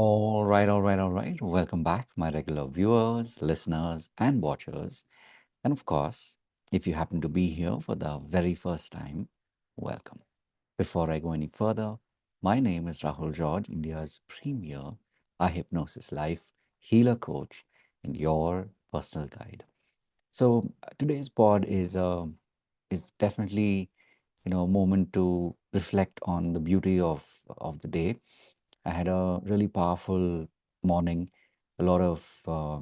All right. Welcome back, my regular viewers, listeners, and watchers. And of course, if you happen to be here for the very first time, welcome. Before I go any further, my name is Rahul George, India's premier hypnosis life healer coach and your personal guide. So today's pod is definitely a moment to reflect on the beauty of the day. I had a really powerful morning, a lot of a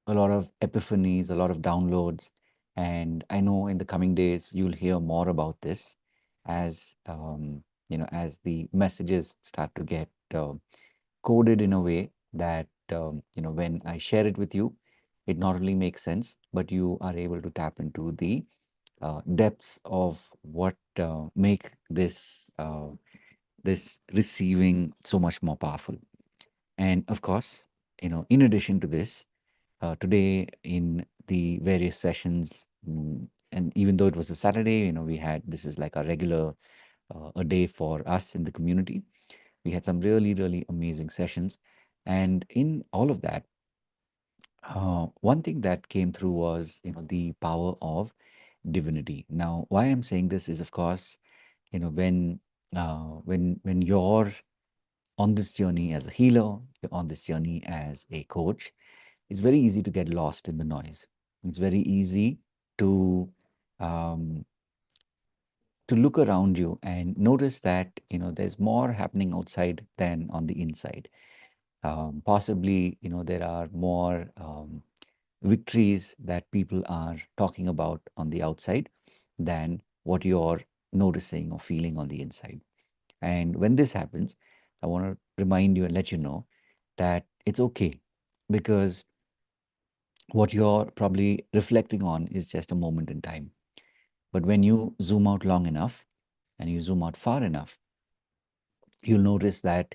lot of epiphanies, a lot of downloads, and I know in the coming days you'll hear more about this as as the messages start to get coded in a way that when I share it with you, it not only makes sense, but you are able to tap into the depths of what make this receiving so much more powerful. And of course, in addition to this, today in the various sessions, and even though it was a Saturday, we had this is like a regular a day for us in the community. We had some really, really amazing sessions. And in all of that, one thing that came through was, the power of divinity. Now, why I'm saying this is, of course, when you're on this journey as a healer, you're on this journey as a coach, it's very easy to get lost in the noise. It's very easy to um, to look around you and notice that there's more happening outside than on the inside. Possibly, there are more victories that people are talking about on the outside than what you're noticing or feeling on the inside. And when this happens, I want to remind you and let you know that it's okay, because what you're probably reflecting on is just a moment in time. But when you zoom out long enough and you zoom out far enough, you'll notice that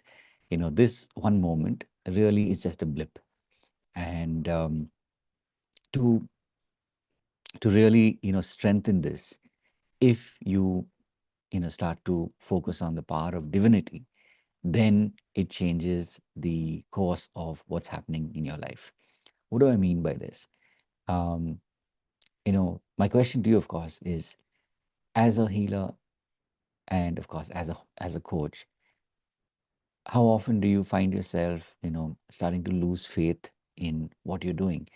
this one moment really is just a blip. And to to really strengthen this, if you start to focus on the power of divinity, then it changes the course of what's happening in your life. What do I mean by this? um, my question to you, of course, is, as a healer and of course as a coach, how often do you find yourself starting to lose faith in what you're doing,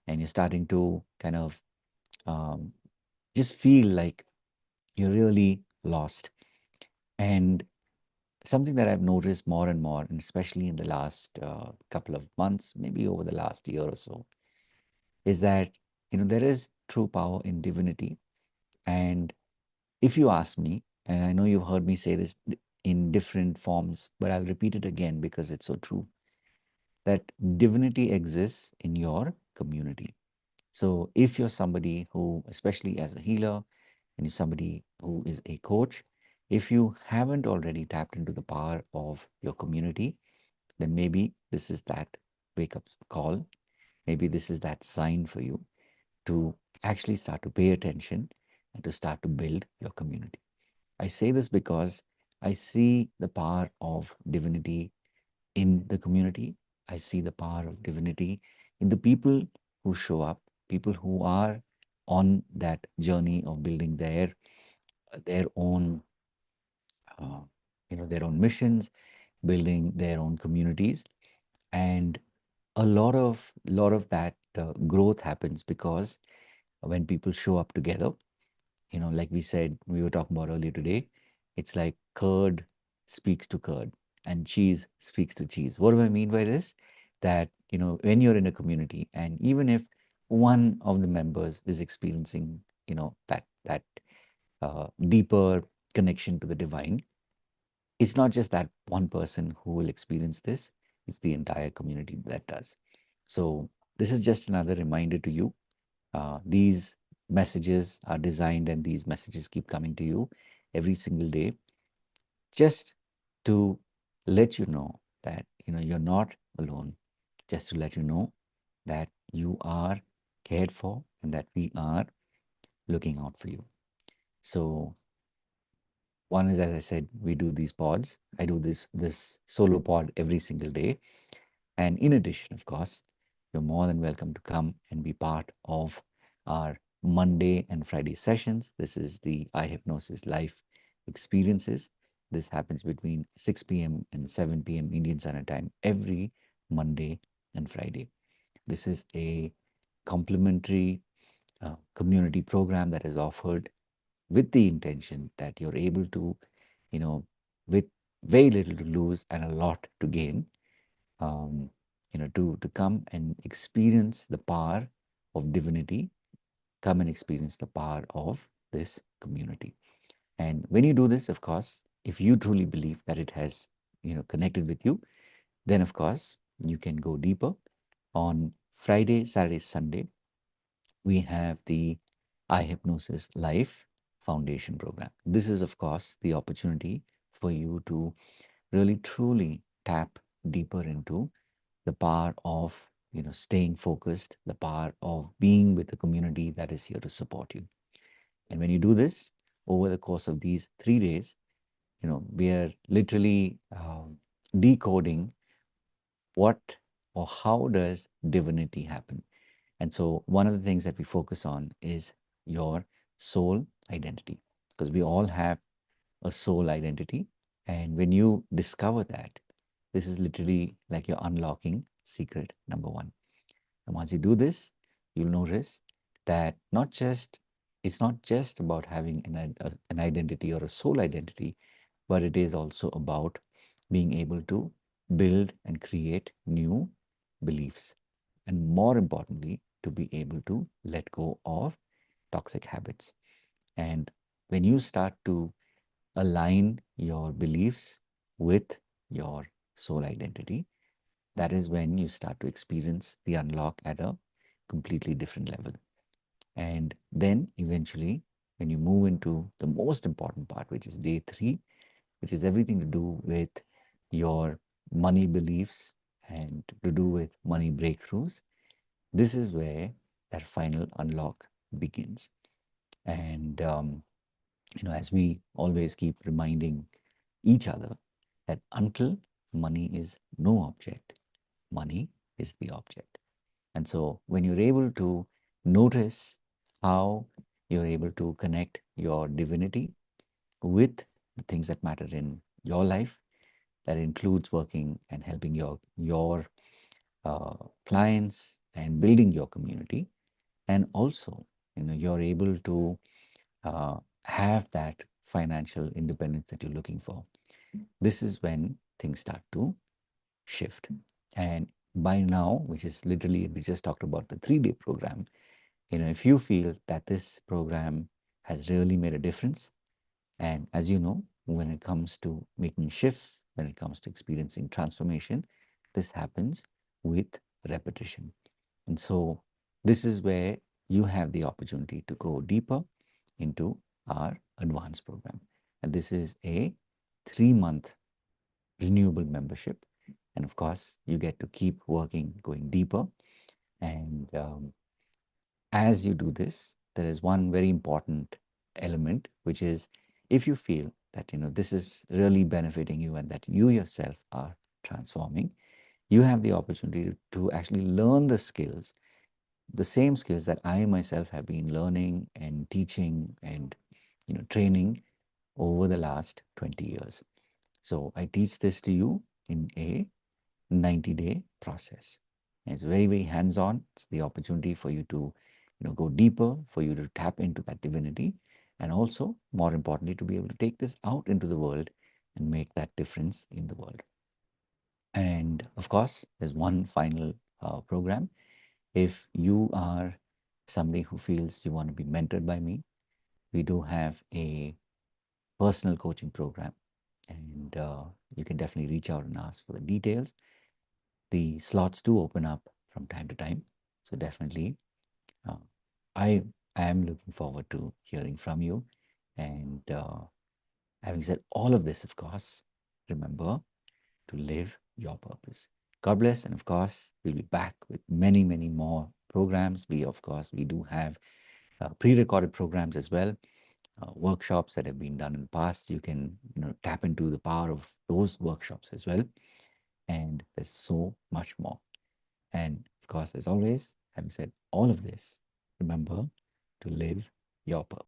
and you're starting to kind of um, just feel like you're really lost? And something that I've noticed more and more, and especially in the last couple of months, maybe over the last year or so, is that there is true power in divinity. And if you ask me, and I know you've heard me say this in different forms, but I'll repeat it again because it's so true, that divinity exists in your community. So if you're somebody who, especially as a healer, and you're somebody who is a coach, if you haven't already tapped into the power of your community, then maybe this is that wake up call. Maybe this is that sign for you to actually start to pay attention and to start to build your community. I say this because I see the power of divinity in the community. I see the power of divinity in the people who show up, people who are on that journey of building their own uh, their own missions, building their own communities. And a lot of that growth happens because when people show up together, like we said, we were talking about earlier today, it's like curd speaks to curd and cheese speaks to cheese. What do I mean by this? That, when you're in a community, and even if one of the members is experiencing, that deeper connection to the divine, it's not just that one person who will experience this, it's the entire community that does. So this is just another reminder to you. These messages are designed, and these messages keep coming to you every single day, just to let you know that you're not alone, just to let you know that you are cared for and that we are looking out for you. So One is, as I said, we do these pods. I do this solo pod every single day. And in addition, of course, you're more than welcome to come and be part of our Monday and Friday sessions. This is the eye hypnosis life experiences. This happens between 6 p.m. and 7 p.m. Indian Standard Time every Monday and Friday. This is a complimentary community program that is offered with the intention that you're able to, you know, with very little to lose and a lot to gain, um, to come and experience the power of divinity, come and experience the power of this community. And when you do this, of course, if you truly believe that it has, connected with you, then of course you can go deeper. On Friday, Saturday, Sunday, we have the eye hypnosis life foundation program. This is, of course, the opportunity for you to really truly tap deeper into the power of staying focused, the power of being with a community that is here to support you. And when you do this over the course of these 3 days, we are literally decoding what or how does divinity happen. And so one of the things that we focus on is your soul identity, because we all have a soul identity. And when you discover that, this is literally like you're unlocking secret number one. And once you do this, you'll notice that it's not just about having an identity or a soul identity, but it is also about being able to build and create new beliefs. And more importantly, to be able to let go of toxic habits. And when you start to align your beliefs with your soul identity, that is when you start to experience the unlock at a completely different level. And then eventually, when you move into the most important part, which is day three, which is everything to do with your money beliefs and to do with money breakthroughs, this is where that final unlock begins. And as we always keep reminding each other that until money is no object, money is the object. And so when you're able to notice how you're able to connect your divinity with the things that matter in your life, that includes working and helping your uh, clients and building your community, and also you're able to have that financial independence that you're looking for. This is when things start to shift. And by now, which is literally, we just talked about the 3 day program, if you feel that this program has really made a difference, and as you know, when it comes to making shifts, when it comes to experiencing transformation, this happens with repetition. And so this is where you have the opportunity to go deeper into our advanced program. And this is a 3-month renewable membership. And of course, you get to keep working, going deeper. And as you do this, there is one very important element, which is if you feel that this is really benefiting you and that you yourself are transforming, you have the opportunity to actually learn the same skills that I myself have been learning and teaching and training over the last 20 years. So I teach this to you in a 90-day process. And it's very, very hands-on. It's the opportunity for you to go deeper, for you to tap into that divinity, and also, more importantly, to be able to take this out into the world and make that difference in the world. And of course, there's one final program. If you are somebody who feels you want to be mentored by me, we do have a personal coaching program, and you can definitely reach out and ask for the details. The slots do open up from time to time, so definitely uh, I am looking forward to hearing from you. And having said all of this, of course, remember to live your purpose. God bless, and of course, we'll be back with many, many more programs. We do have pre-recorded programs as well. workshops that have been done in the past. You can tap into the power of those workshops as well. And there's so much more. And of course, as always, having said all of this, remember to live your purpose.